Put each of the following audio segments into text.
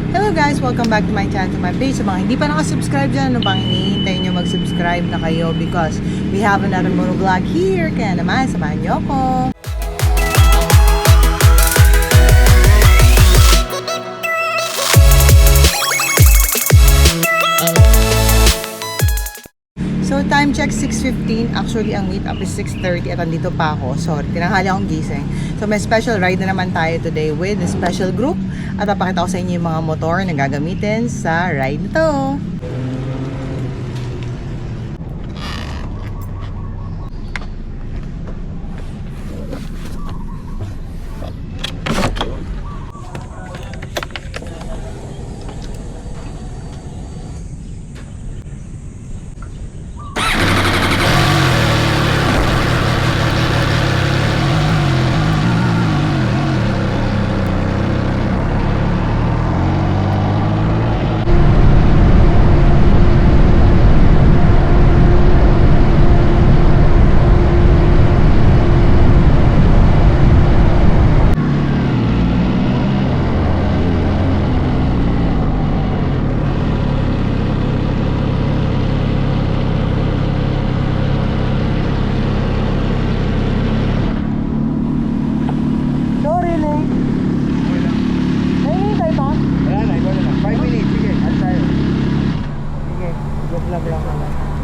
Hello guys! Welcome back to my channel, to my page. Sa mga hindi pa nakasubscribe dyan, ano pang hinihintay nyo mag-subscribe na kayo because we have another motovlog here. Kaya naman, samahan nyo ako. So time check 6:15. Actually ang meet up is 6:30 at andito pa ako. Sorry, tinanghali akong gising. So may special ride na naman tayo today with a special group. At papakita ko sa inyo yung mga motor na gagamitin sa ride na to.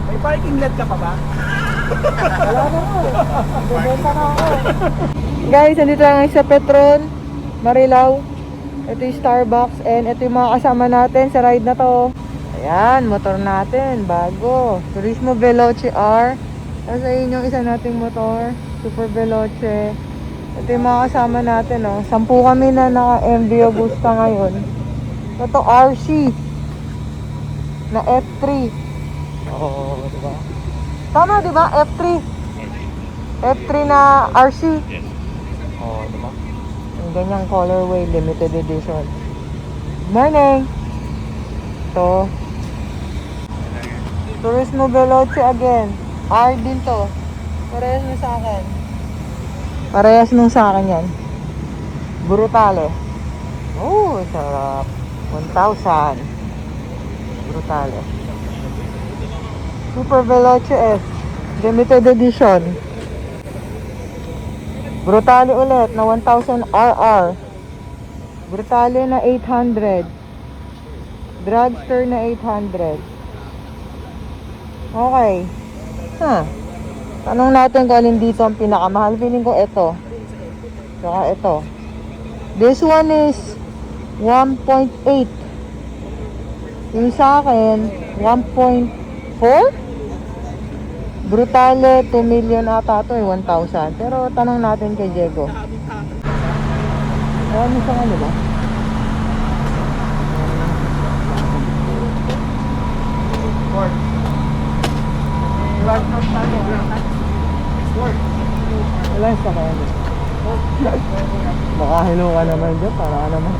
May parking lot ka pa ba? Wala na ako. Bubenta na ako. Guys, nandito lang sa Petron, Marilao. Ito yung Starbucks and ito yung mga kasama natin sa ride na to. Ayan, motor natin, bago. Turismo Veloce R. Tapos ayun yung isa nating motor, Super Veloce. Ito yung mga kasama natin, oh. 10 kami na naka-MV Augusta ngayon. Ito RC na F3. Oo, diba? Tama, diba? F3. F3 na RC. Yes. Oo, diba? Yung ganyang colorway, limited edition. Good morning! Ito. Turismo Veloce again. R din to. Parehas na sa akin. Parehas nung sa akin yan. Brutale. Oh, sarap. 1,000. Brutale. Super Veloce S. Limited edition. Brutale ulit na 1,000 RR. Brutale na 800. Dragster na 800. Okay. Tanong natin kung alin dito ang pinakamahal. Feeling ko ito. Saka ito. This one is 1.8. Yung sa akin 1.4. Brutale, 2 million ata ito eh, 1,000. Pero tanong natin kay Diego. Ano sa ano ba? Wala sa kanya. Baka hilo ka naman dyan, para naman.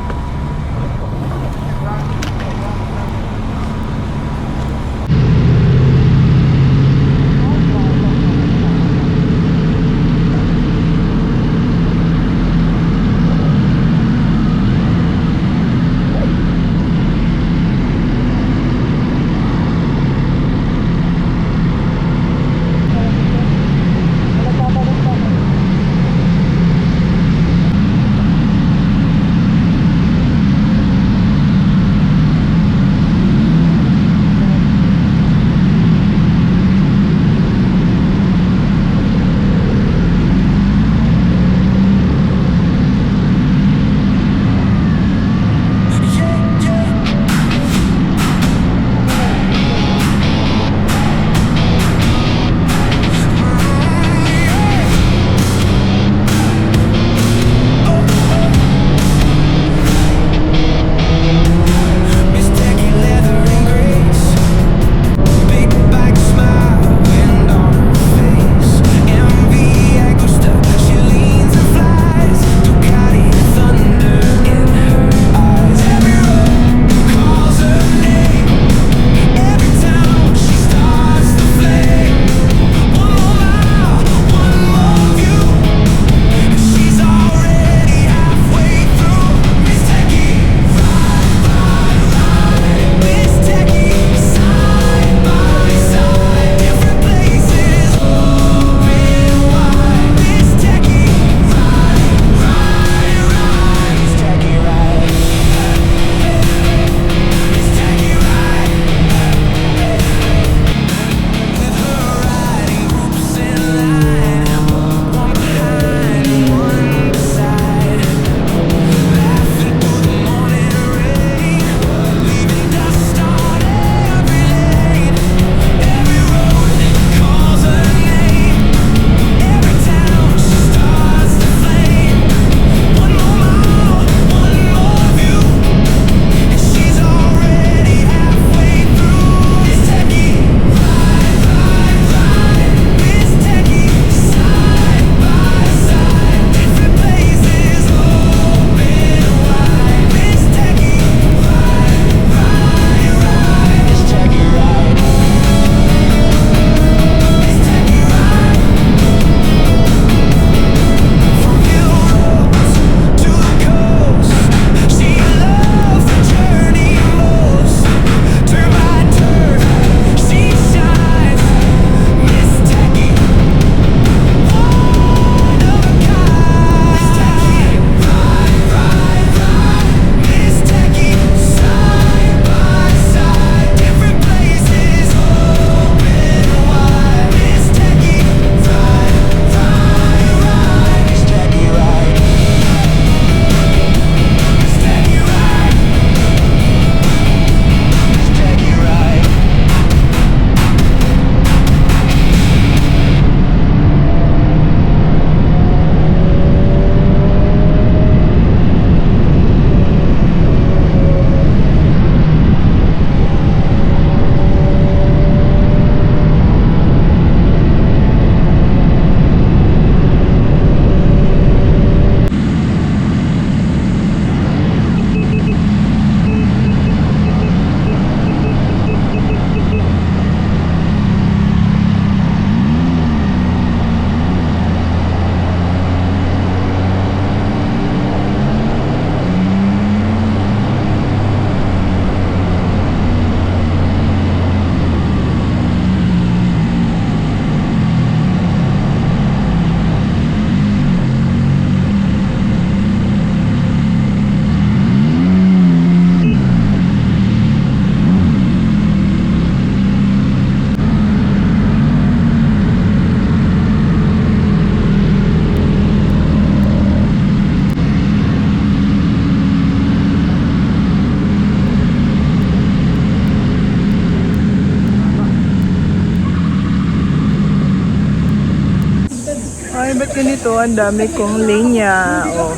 ganito, ang dami kong linya. Oh.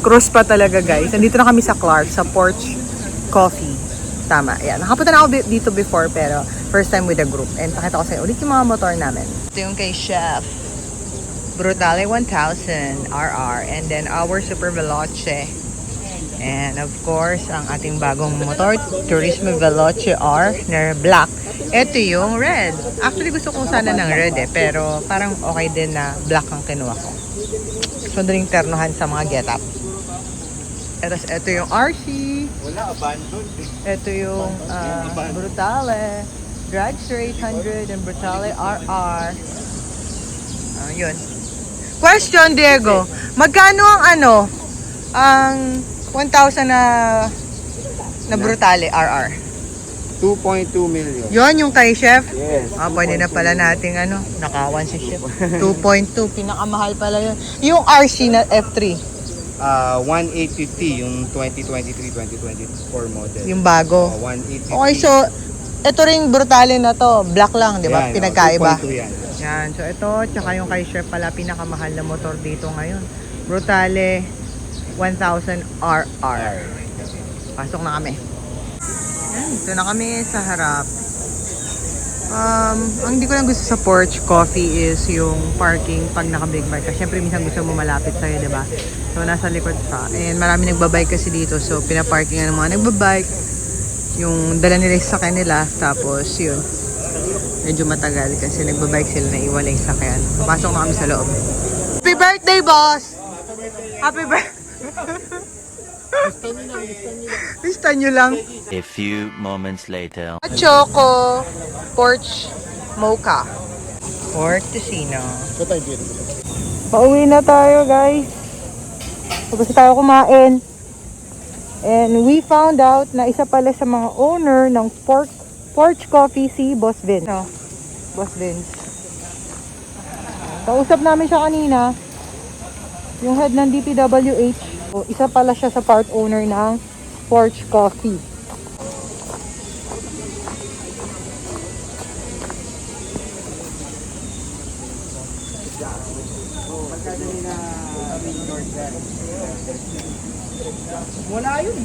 Cross pa talaga guys. Nandito na kami sa Clark, sa Porch Coffee. Tama, yan. Nakapunta na ako dito before pero first time with a group. And pakita ko sa'yo ulit yung mga motor namin. Ito yung kay Chef. Brutale 1000 RR. And then our Super Veloce. And of course, ang ating bagong motor, Turismo Veloce R na black. Ito yung red. Actually, gusto ko sana ng red pero parang okay din na black ang kinuha ko. So, daling ternohan sa mga get-up. Ito yung RC. Wala, abandoned. Ito yung Brutale. Dragster 800 and Brutale RR. Yun. Question, Diego. Magkano ang ang 1,000 na Brutale RR? 2.2 million. Yon yung kay Chef? Yes. Pwede na pala nating nakawan si Chef. 2.2, pinakamahal pala yun. Yung RC na F3, 1850 yung 2023-2024 model. yung bago. 1850. Okay, so ito ring Brutale na to, black lang, di ba? Yan, Pinagkaiba. 2.2 yan. Yan, so ito, tsaka yung kay Chef pala, pinakamahal na motor dito ngayon. Brutale 1000 RR. Pasok na kami. Yan, ito na kami sa harap. Ang hindi ko lang gusto sa Porch Coffee is yung parking pag naka-big bike. Kasi syempre minsan gusto mo malapit sa'yo, di ba? So nasa likod pa. And marami nagbabike kasi dito. So pinaparkingan ng mga nagbabike. Yung dala nila yung sakyan nila. Tapos yun. Medyo matagal kasi nagbabike sila na iwala yung sakyan. Papasok na kami sa loob. Happy birthday, boss! Happy birthday! Gusto nyo lang. A few moments later. Choco Porch Mocha or Tocino. Pauwi na tayo guys. Tapos tayo kumain. And we found out na isa pala sa mga owner ng Porch Coffee si Boss Vince. No, Boss Vince. Kausap namin siya kanina. Yung head ng DPWH. Isa pala siya sa part owner ng Porch Coffee. Wala yun.